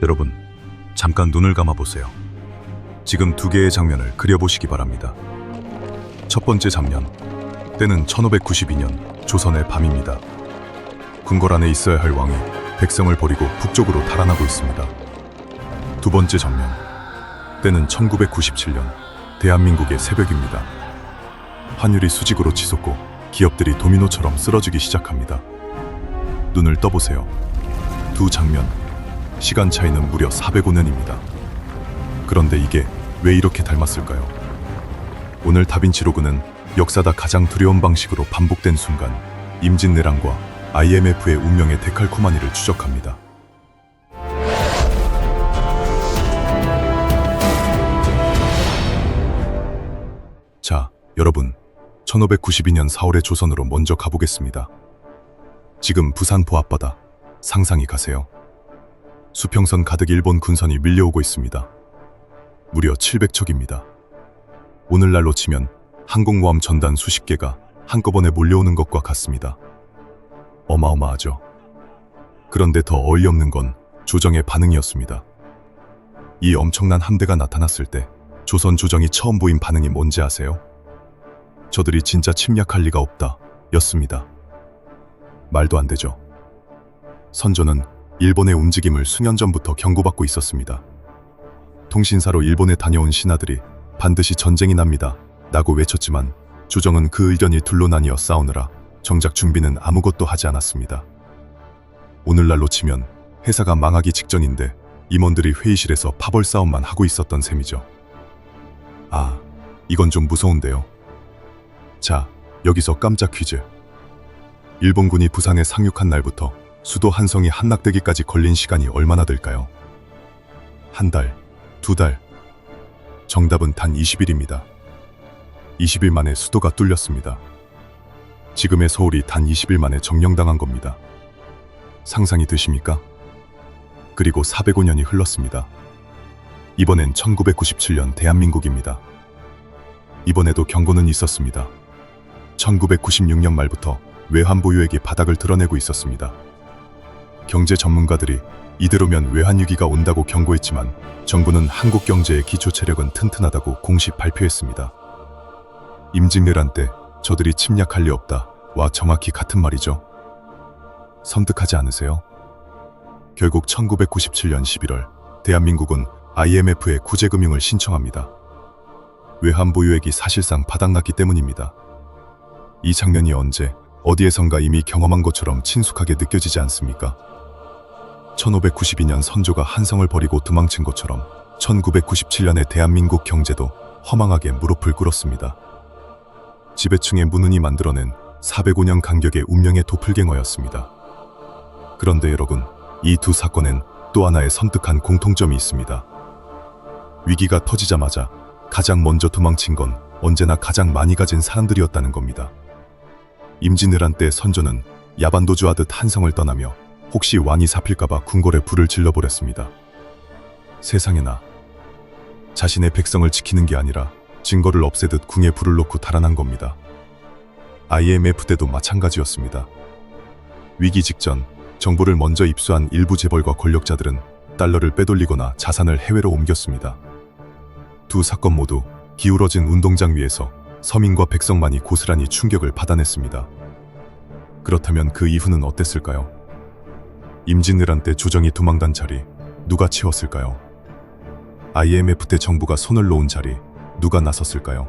여러분, 잠깐 눈을 감아보세요. 지금 두 개의 장면을 그려보시기 바랍니다. 첫 번째 장면, 때는 1592년 조선의 밤입니다. 궁궐 안에 있어야 할 왕이 백성을 버리고 북쪽으로 달아나고 있습니다. 두 번째 장면, 때는 1997년 대한민국의 새벽입니다. 환율이 수직으로 치솟고 기업들이 도미노처럼 쓰러지기 시작합니다. 눈을 떠보세요. 두 장면, 시간 차이는 무려 405년입니다. 그런데 이게 왜 이렇게 닮았을까요? 오늘 다빈치로그는 역사다 가장 두려운 방식으로 반복된 순간, 임진왜란과 IMF의 운명의 데칼코마니를 추적합니다. 자, 여러분, 1592년 4월의 조선으로 먼저 가보겠습니다. 지금 부산포 앞바다, 상상이 가세요. 수평선 가득 일본 군선이 밀려오고 있습니다. 무려 700척입니다. 오늘날로 치면 항공모함 전단 수십 개가 한꺼번에 몰려오는 것과 같습니다. 어마어마하죠. 그런데 더 어이없는 건 조정의 반응이었습니다. 이 엄청난 함대가 나타났을 때 조선 조정이 처음 보인 반응이 뭔지 아세요? 저들이 진짜 침략할 리가 없다 였습니다. 말도 안 되죠. 선조는 일본의 움직임을 수년 전부터 경고받고 있었습니다. 통신사로 일본에 다녀온 신하들이 반드시 전쟁이 납니다 라고 외쳤지만 조정은 그 의견이 둘로 나뉘어 싸우느라 정작 준비는 아무것도 하지 않았습니다. 오늘날로 치면 회사가 망하기 직전인데 임원들이 회의실에서 파벌 싸움만 하고 있었던 셈이죠. 아, 이건 좀 무서운데요. 자, 여기서 깜짝 퀴즈. 일본군이 부산에 상륙한 날부터 수도 한성이 함락되기까지 걸린 시간이 얼마나 될까요? 한 달, 두 달. 정답은 단 20일입니다. 20일 만에 수도가 뚫렸습니다. 지금의 서울이 단 20일 만에 점령당한 겁니다. 상상이 되십니까? 그리고 405년이 흘렀습니다. 이번엔 1997년 대한민국입니다. 이번에도 경고는 있었습니다. 1996년 말부터 외환보유액이 바닥을 드러내고 있었습니다. 경제 전문가들이 이대로면 외환위기가 온다고 경고했지만 정부는 한국 경제의 기초 체력은 튼튼하다고 공식 발표했습니다. 임진왜란 때 저들이 침략할 리 없다와 정확히 같은 말이죠. 섬뜩하지 않으세요? 결국 1997년 11월 대한민국은 IMF에 구제금융을 신청합니다. 외환보유액이 사실상 바닥났기 때문입니다. 이 장면이 언제 어디에선가 이미 경험한 것처럼 친숙하게 느껴지지 않습니까? 1592년 선조가 한성을 버리고 도망친 것처럼 1997년의 대한민국 경제도 허망하게 무릎을 꿇었습니다. 지배층의 문운이 만들어낸 405년 간격의 운명의 도플갱어였습니다. 그런데 여러분, 이 두 사건엔 또 하나의 섬뜩한 공통점이 있습니다. 위기가 터지자마자 가장 먼저 도망친 건 언제나 가장 많이 가진 사람들이었다는 겁니다. 임진왜란 때 선조는 야반도주하듯 한성을 떠나며 혹시 왕이 잡힐까봐 궁궐에 불을 질러버렸습니다. 세상에나, 자신의 백성을 지키는 게 아니라 증거를 없애듯 궁에 불을 놓고 달아난 겁니다. IMF 때도 마찬가지였습니다. 위기 직전 정보를 먼저 입수한 일부 재벌과 권력자들은 달러를 빼돌리거나 자산을 해외로 옮겼습니다. 두 사건 모두 기울어진 운동장 위에서 서민과 백성만이 고스란히 충격을 받아냈습니다. 그렇다면 그 이후는 어땠을까요? 임진왜란 때 조정이 도망간 자리 누가 채웠을까요? IMF 때 정부가 손을 놓은 자리 누가 나섰을까요?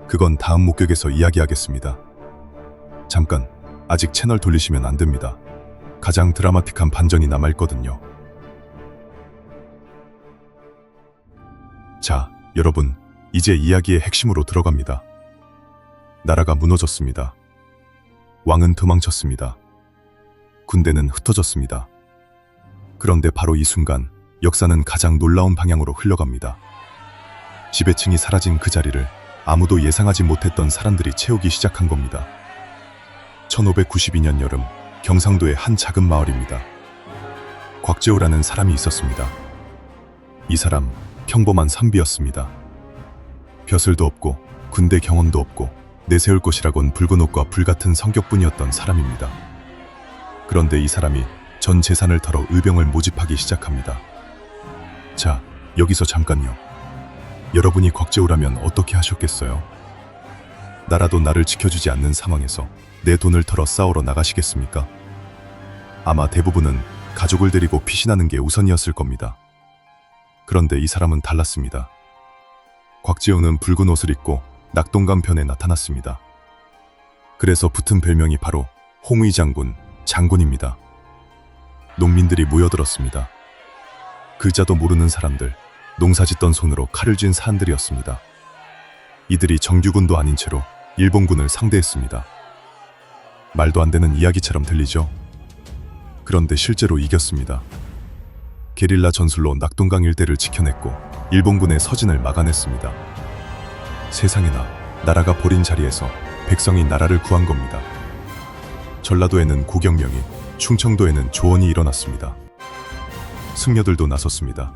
그건 다음 목격에서 이야기하겠습니다. 잠깐, 아직 채널 돌리시면 안 됩니다. 가장 드라마틱한 반전이 남아있거든요. 자, 여러분, 이제 이야기의 핵심으로 들어갑니다. 나라가 무너졌습니다. 왕은 도망쳤습니다. 군대는 흩어졌습니다. 그런데 바로 이 순간 역사는 가장 놀라운 방향으로 흘러갑니다. 지배층이 사라진 그 자리를 아무도 예상하지 못했던 사람들이 채우기 시작한 겁니다. 1592년 여름, 경상도의 한 작은 마을입니다. 곽재호라는 사람이 있었습니다. 이 사람, 평범한 선비였습니다. 벼슬도 없고 군대 경험도 없고 내세울 것이라곤 붉은 옷과 불같은 성격뿐이었던 사람입니다. 그런데 이 사람이 전 재산을 털어 의병을 모집하기 시작합니다. 자, 여기서 잠깐요. 여러분이 곽재우라면 어떻게 하셨겠어요? 나라도 나를 지켜주지 않는 상황에서 내 돈을 털어 싸우러 나가시겠습니까? 아마 대부분은 가족을 데리고 피신하는 게 우선이었을 겁니다. 그런데 이 사람은 달랐습니다. 곽재우는 붉은 옷을 입고 낙동강 편에 나타났습니다. 그래서 붙은 별명이 바로 홍의 장군입니다. 농민들이 모여들었습니다. 글자도 모르는 사람들, 농사짓던 손으로 칼을 쥔 사람들이었습니다. 이들이 정규군도 아닌 채로 일본군을 상대했습니다. 말도 안 되는 이야기처럼 들리죠? 그런데 실제로 이겼습니다. 게릴라 전술로 낙동강 일대를 지켜냈고 일본군의 서진을 막아냈습니다. 세상에나, 나라가 버린 자리에서 백성이 나라를 구한 겁니다. 전라도에는 고경명이, 충청도에는 조언이 일어났습니다. 승려들도 나섰습니다.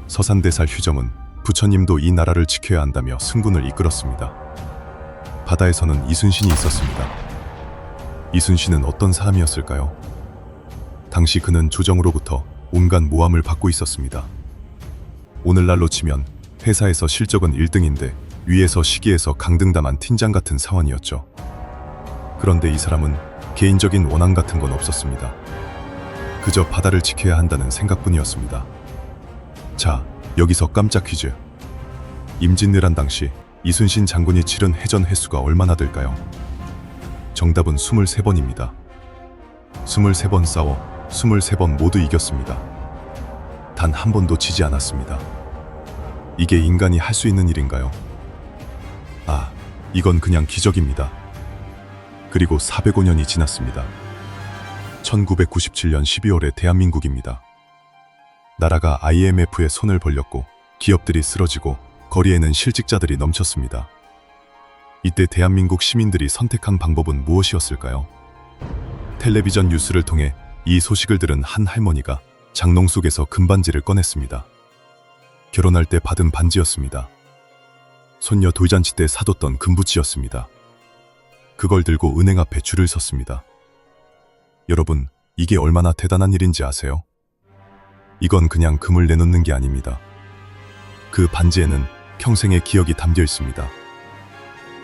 서산대살 휴정은 부처님도 이 나라를 지켜야 한다며 승군을 이끌었습니다. 바다에서는 이순신이 있었습니다. 이순신은 어떤 사람이었을까요? 당시 그는 조정으로부터 온갖 모함을 받고 있었습니다. 오늘날로 치면 회사에서 실적은 1등인데 위에서 시기에서 강등당한 팀장 같은 사원이었죠. 그런데 이 사람은 개인적인 원한 같은 건 없었습니다. 그저 바다를 지켜야 한다는 생각뿐이었습니다. 자, 여기서 깜짝 퀴즈. 임진왜란 당시 이순신 장군이 치른 해전 횟수가 얼마나 될까요? 정답은 23번입니다. 23번 싸워 23번 모두 이겼습니다. 단 한 번도 지지 않았습니다. 이게 인간이 할 수 있는 일인가요? 아, 이건 그냥 기적입니다. 그리고 405년이 지났습니다. 1997년 12월에 대한민국입니다. 나라가 IMF에 손을 벌렸고 기업들이 쓰러지고 거리에는 실직자들이 넘쳤습니다. 이때 대한민국 시민들이 선택한 방법은 무엇이었을까요? 텔레비전 뉴스를 통해 이 소식을 들은 한 할머니가 장롱 속에서 금반지를 꺼냈습니다. 결혼할 때 받은 반지였습니다. 손녀 돌잔치 때 사뒀던 금부치였습니다. 그걸 들고 은행 앞에 줄을 섰습니다. 여러분, 이게 얼마나 대단한 일인지 아세요? 이건 그냥 금을 내놓는 게 아닙니다. 그 반지에는 평생의 기억이 담겨 있습니다.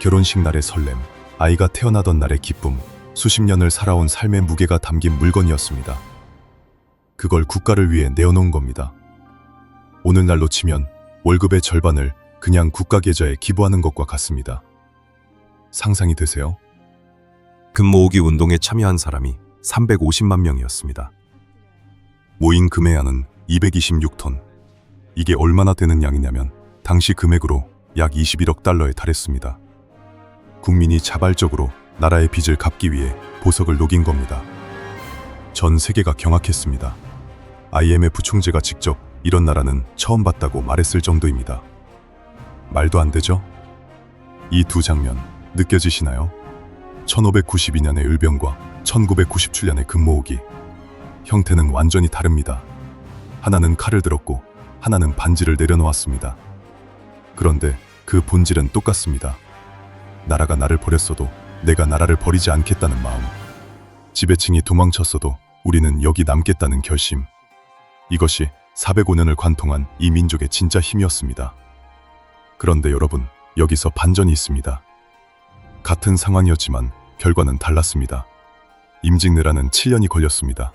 결혼식 날의 설렘, 아이가 태어나던 날의 기쁨, 수십 년을 살아온 삶의 무게가 담긴 물건이었습니다. 그걸 국가를 위해 내어놓은 겁니다. 오늘날로 치면 월급의 절반을 그냥 국가 계좌에 기부하는 것과 같습니다. 상상이 되세요? 금 모으기 운동에 참여한 사람이 350만 명이었습니다. 모인 금의 양은 226톤. 이게 얼마나 되는 양이냐면 당시 금액으로 약 21억 달러에 달했습니다. 국민이 자발적으로 나라의 빚을 갚기 위해 보석을 녹인 겁니다. 전 세계가 경악했습니다. IMF 총재가 직접 이런 나라는 처음 봤다고 말했을 정도입니다. 말도 안 되죠? 이 두 장면 느껴지시나요? 1592년의 을병과 1997년의 금 모으기. 형태는 완전히 다릅니다. 하나는 칼을 들었고 하나는 반지를 내려놓았습니다. 그런데 그 본질은 똑같습니다. 나라가 나를 버렸어도 내가 나라를 버리지 않겠다는 마음. 지배층이 도망쳤어도 우리는 여기 남겠다는 결심. 이것이 405년을 관통한 이 민족의 진짜 힘이었습니다. 그런데 여러분, 여기서 반전이 있습니다. 같은 상황이었지만 결과는 달랐습니다. 임진왜란은 7년이 걸렸습니다.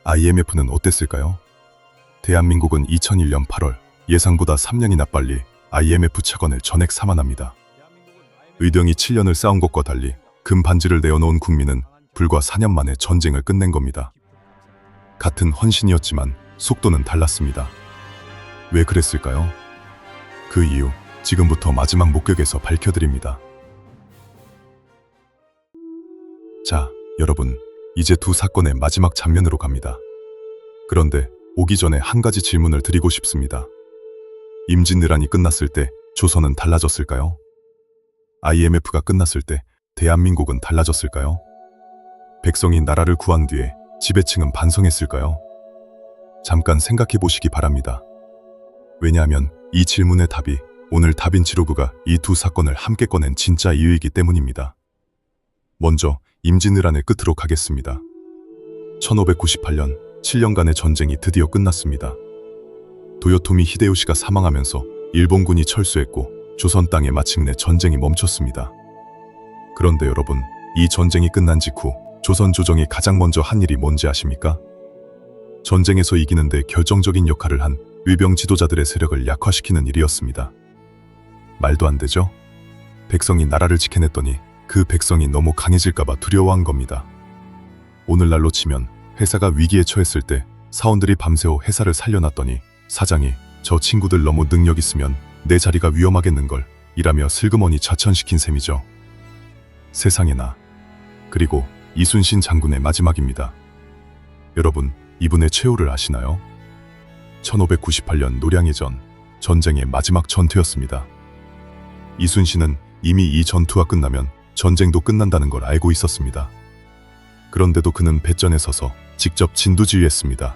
IMF는 어땠을까요? 대한민국은 2001년 8월 예상보다 3년이나 빨리 IMF 차관을 전액 사만합니다. 의병이 7년을 싸운 것과 달리 금 반지를 내어놓은 국민은 불과 4년 만에 전쟁을 끝낸 겁니다. 같은 헌신이었지만 속도는 달랐습니다. 왜 그랬을까요? 그 이유, 지금부터 마지막 목격에서 밝혀드립니다. 자, 여러분, 이제 두 사건의 마지막 장면으로 갑니다. 그런데 오기 전에 한 가지 질문을 드리고 싶습니다. 임진왜란이 끝났을 때 조선은 달라졌을까요? IMF가 끝났을 때 대한민국은 달라졌을까요? 백성이 나라를 구한 뒤에 지배층은 반성했을까요? 잠깐 생각해 보시기 바랍니다. 왜냐하면 이 질문의 답이 오늘 다빈치로그가 이 두 사건을 함께 꺼낸 진짜 이유이기 때문입니다. 먼저 임진왜란의 끝으로 가겠습니다. 1598년 7년간의 전쟁이 드디어 끝났습니다. 도요토미 히데요시가 사망하면서 일본군이 철수했고 조선 땅에 마침내 전쟁이 멈췄습니다. 그런데 여러분, 이 전쟁이 끝난 직후 조선 조정이 가장 먼저 한 일이 뭔지 아십니까? 전쟁에서 이기는 데 결정적인 역할을 한 위병 지도자들의 세력을 약화시키는 일이었습니다. 말도 안 되죠? 백성이 나라를 지켜냈더니 그 백성이 너무 강해질까봐 두려워한 겁니다. 오늘날로 치면 회사가 위기에 처했을 때 사원들이 밤새워 회사를 살려놨더니 사장이 저 친구들 너무 능력 있으면 내 자리가 위험하겠는걸 이라며 슬그머니 좌천시킨 셈이죠. 세상에나. 그리고 이순신 장군의 마지막입니다. 여러분, 이분의 최후를 아시나요? 1598년 노량해전, 전쟁의 마지막 전투였습니다. 이순신은 이미 이 전투가 끝나면 전쟁도 끝난다는 걸 알고 있었습니다. 그런데도 그는 배전에 서서 직접 진두지휘했습니다.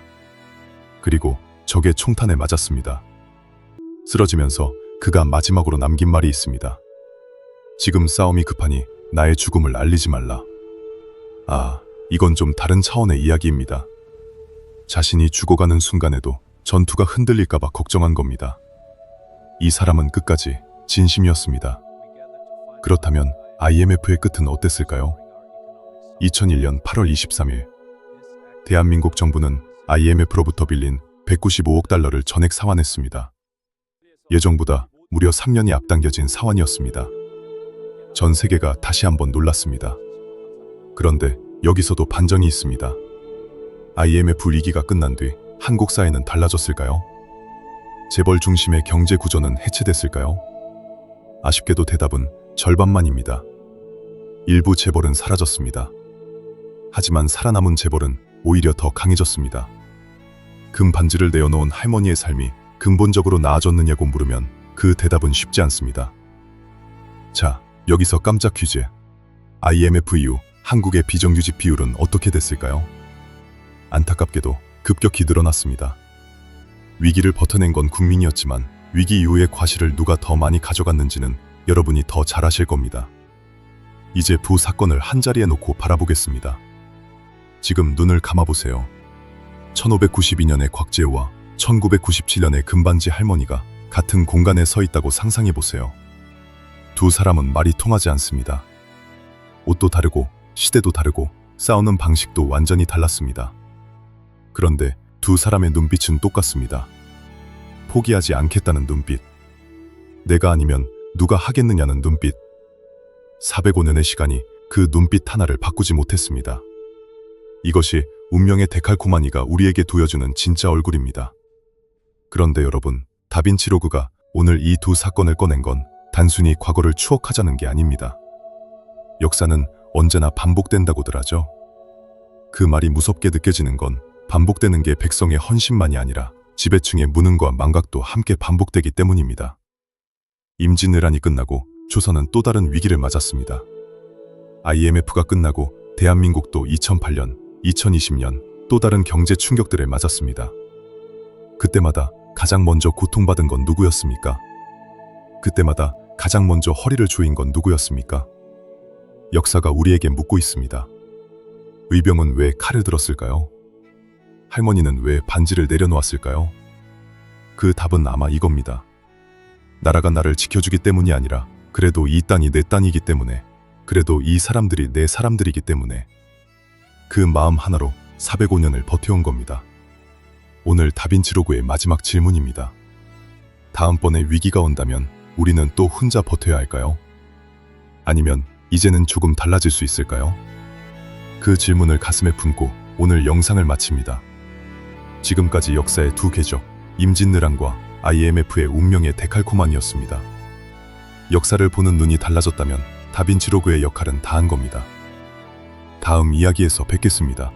그리고 적의 총탄에 맞았습니다. 쓰러지면서 그가 마지막으로 남긴 말이 있습니다. 지금 싸움이 급하니 나의 죽음을 알리지 말라. 아, 이건 좀 다른 차원의 이야기입니다. 자신이 죽어가는 순간에도 전투가 흔들릴까봐 걱정한 겁니다. 이 사람은 끝까지 진심이었습니다. 그렇다면 IMF의 끝은 어땠을까요? 2001년 8월 23일, 대한민국 정부는 IMF로부터 빌린 195억 달러를 전액 사환했습니다. 예정보다 무려 3년이 앞당겨진 사환이었습니다. 전 세계가 다시 한번 놀랐습니다. 그런데 여기서도 반전이 있습니다. IMF 위기가 끝난 뒤 한국 사회는 달라졌을까요? 재벌 중심의 경제 구조는 해체됐을까요? 아쉽게도 대답은 절반만입니다. 일부 재벌은 사라졌습니다. 하지만 살아남은 재벌은 오히려 더 강해졌습니다. 금 반지를 내어놓은 할머니의 삶이 근본적으로 나아졌느냐고 물으면 그 대답은 쉽지 않습니다. 자, 여기서 깜짝 퀴즈. IMF 이후 한국의 비정규직 비율은 어떻게 됐을까요? 안타깝게도 급격히 늘어났습니다. 위기를 버텨낸 건 국민이었지만 위기 이후의 과실을 누가 더 많이 가져갔는지는 여러분이 더 잘 아실 겁니다. 이제 두 사건을 한자리에 놓고 바라보겠습니다. 지금 눈을 감아보세요. 1592년의 곽재우와 1997년의 금반지 할머니가 같은 공간에 서 있다고 상상해보세요. 두 사람은 말이 통하지 않습니다. 옷도 다르고 시대도 다르고 싸우는 방식도 완전히 달랐습니다. 그런데 두 사람의 눈빛은 똑같습니다. 포기하지 않겠다는 눈빛. 내가 아니면 누가 하겠느냐는 눈빛. 405년의 시간이 그 눈빛 하나를 바꾸지 못했습니다. 이것이 운명의 데칼코마니가 우리에게 보여주는 진짜 얼굴입니다. 그런데 여러분, 다빈치로그가 오늘 이 두 사건을 꺼낸 건 단순히 과거를 추억하자는 게 아닙니다. 역사는 언제나 반복된다고들 하죠. 그 말이 무섭게 느껴지는 건 반복되는 게 백성의 헌신만이 아니라 지배층의 무능과 망각도 함께 반복되기 때문입니다. 임진왜란이 끝나고 조선은 또 다른 위기를 맞았습니다. IMF가 끝나고 대한민국도 2008년, 2020년 또 다른 경제 충격들을 맞았습니다. 그때마다 가장 먼저 고통받은 건 누구였습니까? 그때마다 가장 먼저 허리를 조인 건 누구였습니까? 역사가 우리에게 묻고 있습니다. 의병은 왜 칼을 들었을까요? 할머니는 왜 반지를 내려놓았을까요? 그 답은 아마 이겁니다. 나라가 나를 지켜주기 때문이 아니라 그래도 이 땅이 내 땅이기 때문에, 그래도 이 사람들이 내 사람들이기 때문에, 그 마음 하나로 405년을 버텨온 겁니다. 오늘 다빈치로그의 마지막 질문입니다. 다음번에 위기가 온다면 우리는 또 혼자 버텨야 할까요? 아니면 이제는 조금 달라질 수 있을까요? 그 질문을 가슴에 품고 오늘 영상을 마칩니다. 지금까지 역사의 두 궤적, 임진왜란과 IMF의 운명의 데칼코마니였습니다. 역사를 보는 눈이 달라졌다면 다빈치로그의 역할은 다한 겁니다. 다음 이야기에서 뵙겠습니다.